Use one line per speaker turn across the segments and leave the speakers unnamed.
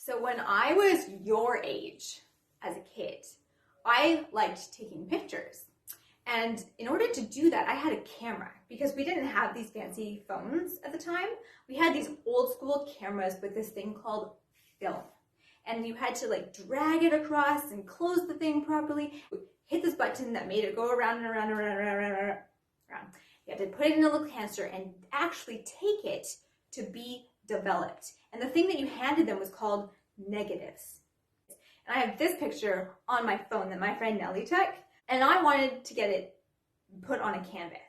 So when I was your age as a kid, I liked taking pictures. And in order to do that, I had a camera because we didn't have these fancy phones at the time. We had these old school cameras with this thing called film. And you had to like drag it across and close the thing properly. Hit this button that made it go around and around and around and around and around. You had to put it in a little canister and actually take it to be developed. And the thing that you handed them was called negatives. And I have this picture on my phone that my friend Nellie took, and I wanted to get it put on a canvas.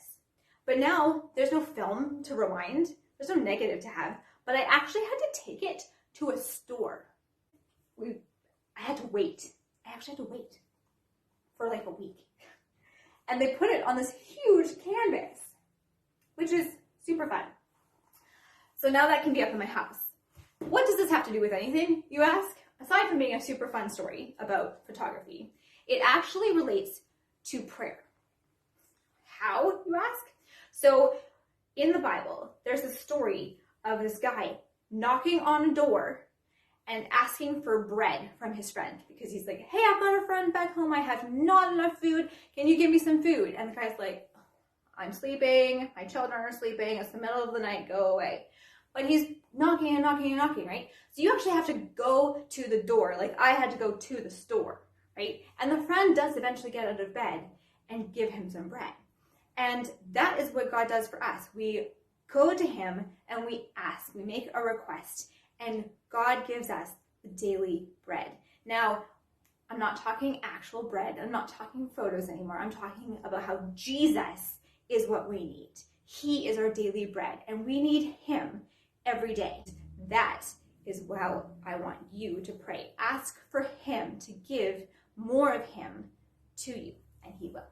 But now there's no film to rewind, there's no negative to have, but I actually had to take it to a store. I had to wait. I actually had to wait for like a week. And they put it on this huge canvas, which is super fun. So now that can be up in my house. What does this have to do with anything, you ask? Aside from being a super fun story about photography, it actually relates to prayer. How, you ask? So in the Bible, there's a story of this guy knocking on a door and asking for bread from his friend because he's like, hey, I've got a friend back home. I have not enough food. Can you give me some food? And the guy's like, I'm sleeping. My children are sleeping. It's the middle of the night. Go away. But he's knocking and knocking and knocking, right? So you actually have to go to the door. Like I had to go to the store, right? And the friend does eventually get out of bed and give him some bread. And that is what God does for us. We go to him and we ask, we make a request, and God gives us the daily bread. Now, I'm not talking actual bread. I'm not talking photos anymore. I'm talking about how Jesus is what we need. He is our daily bread, and we need him every day. That is how I want you to pray. Ask for him to give more of him to you, and he will.